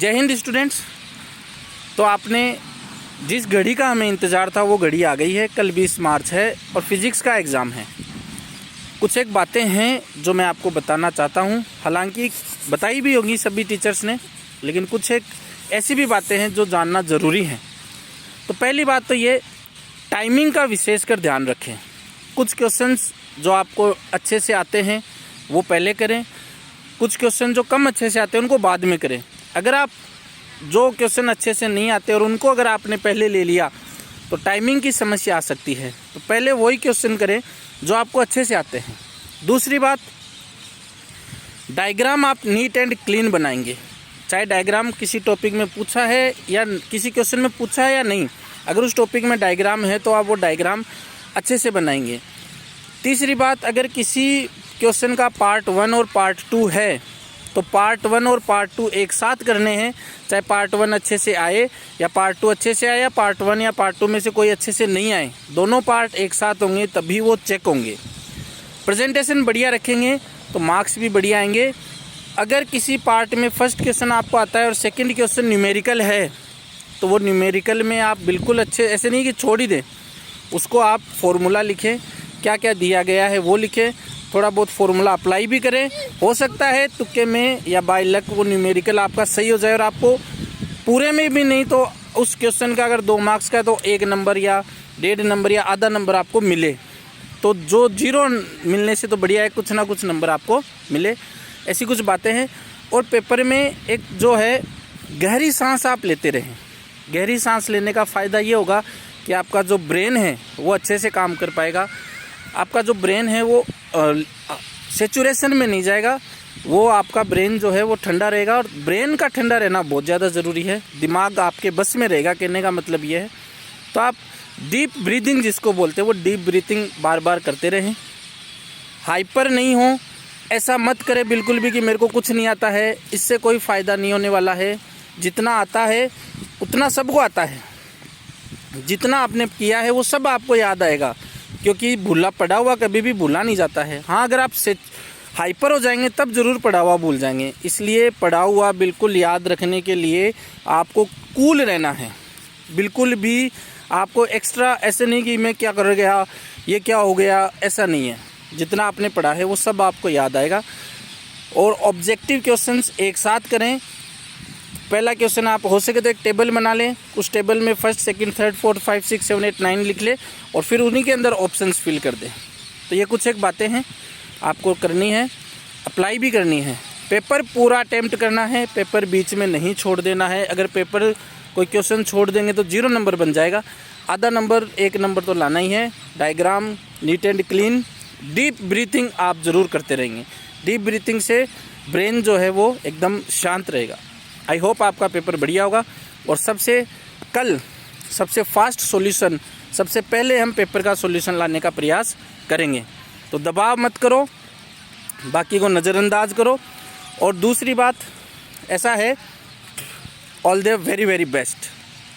जय हिंद स्टूडेंट्स। तो आपने जिस घड़ी का हमें इंतज़ार था वो घड़ी आ गई है। कल 20 मार्च है और फिज़िक्स का एग्ज़ाम है। कुछ एक बातें हैं जो मैं आपको बताना चाहता हूँ, हालांकि बताई भी होंगी सभी टीचर्स ने, लेकिन कुछ एक ऐसी भी बातें हैं जो जानना ज़रूरी हैं। तो पहली बात तो ये, टाइमिंग का विशेषकर ध्यान रखें। कुछ क्वेश्चंस जो आपको अच्छे से आते हैं वो पहले करें, कुछ क्वेश्चन जो कम अच्छे से आते हैं उनको बाद में करें। अगर आप जो क्वेश्चन अच्छे से नहीं आते और उनको अगर आपने पहले ले लिया तो टाइमिंग की समस्या आ सकती है। तो पहले वही क्वेश्चन करें जो आपको अच्छे से आते हैं। दूसरी बात, डायग्राम आप नीट एंड क्लीन बनाएंगे। चाहे डायग्राम किसी टॉपिक में पूछा है या किसी क्वेश्चन में पूछा है या नहीं, अगर उस टॉपिक में डायग्राम है तो आप वो डायग्राम अच्छे से बनाएंगे। तीसरी बात, अगर किसी क्वेश्चन का पार्ट 1 और पार्ट 2 है तो पार्ट 1 और पार्ट 2 एक साथ करने हैं। चाहे पार्ट 1 अच्छे से आए या पार्ट 2 अच्छे से आए या पार्ट 1 या पार्ट 2 में से कोई अच्छे से नहीं आए, दोनों पार्ट एक साथ होंगे तभी वो चेक होंगे। प्रेजेंटेशन बढ़िया रखेंगे तो मार्क्स भी बढ़िया आएंगे। अगर किसी पार्ट में फर्स्ट क्वेश्चन आपको आता है और सेकंड क्वेश्चन न्यूमेरिकल है तो वो न्यूमेरिकल में आप बिल्कुल अच्छे, ऐसे नहीं कि छोड़ ही दें, उसको आप फॉर्मूला लिखें, क्या क्या दिया गया है वो लिखें, थोड़ा बहुत फॉर्मूला अप्लाई भी करें। हो सकता है तुक्के में या बाय लक वो न्यूमेरिकल आपका सही हो जाए और आपको पूरे में भी नहीं तो उस क्वेश्चन का अगर 2 मार्क्स का तो 1 नंबर या 1.5 नंबर या आधा नंबर आपको मिले। तो जो 0 मिलने से तो बढ़िया है कुछ ना कुछ नंबर आपको मिले। ऐसी कुछ बातें हैं। और पेपर में एक जो है, गहरी सांस आप लेते रहें। गहरी सांस लेने का फ़ायदा ये होगा कि आपका जो ब्रेन है वो अच्छे से काम कर पाएगा। आपका जो ब्रेन है वो सेचुरेशन में नहीं जाएगा, वो आपका ब्रेन जो है वो ठंडा रहेगा। और ब्रेन का ठंडा रहना बहुत ज़्यादा ज़रूरी है। दिमाग आपके बस में रहेगा, कहने का मतलब ये है। तो आप डीप ब्रीदिंग जिसको बोलते हैं वो डीप ब्रीथिंग बार बार करते रहें। हाइपर नहीं हो, ऐसा मत करें बिल्कुल भी कि मेरे को कुछ नहीं आता है, इससे कोई फ़ायदा नहीं होने वाला है। जितना आता है उतना सबको आता है, जितना आपने किया है वो सब आपको याद आएगा, क्योंकि भूला पड़ा हुआ कभी भी भूला नहीं जाता है। हाँ, अगर आप से हाइपर हो जाएंगे तब ज़रूर पढ़ा हुआ भूल जाएंगे। इसलिए पढ़ा हुआ बिल्कुल याद रखने के लिए आपको कूल रहना है। बिल्कुल भी आपको एक्स्ट्रा ऐसे नहीं कि मैं क्या कर गया, ये क्या हो गया, ऐसा नहीं है। जितना आपने पढ़ा है वो सब आपको याद आएगा। और ऑब्जेक्टिव क्वेश्चंस एक साथ करें। पहला क्वेश्चन आप हो सके तो एक टेबल बना लें, उस टेबल में फर्स्ट, सेकंड, थर्ड, फोर्थ, 5, 6, 7, 8, 9 लिख ले और फिर उन्हीं के अंदर ऑप्शंस फिल कर दें। तो ये कुछ एक बातें हैं आपको करनी है, अप्लाई भी करनी है। पेपर पूरा अटेम्प्ट करना है, पेपर बीच में नहीं छोड़ देना है। अगर पेपर कोई क्वेश्चन छोड़ देंगे तो 0 नंबर बन जाएगा। आधा नंबर 1 नंबर तो लाना ही है। Diagram neat and clean, deep breathing आप ज़रूर करते रहेंगे। डीप ब्रीथिंग से ब्रेन जो है वो एकदम शांत रहेगा। आई होप आपका पेपर बढ़िया होगा। और कल सबसे फास्ट सॉल्यूशन, सबसे पहले हम पेपर का सॉल्यूशन लाने का प्रयास करेंगे। तो दबाव मत करो, बाकी को नज़रअंदाज करो। और दूसरी बात ऐसा है, all the very very best.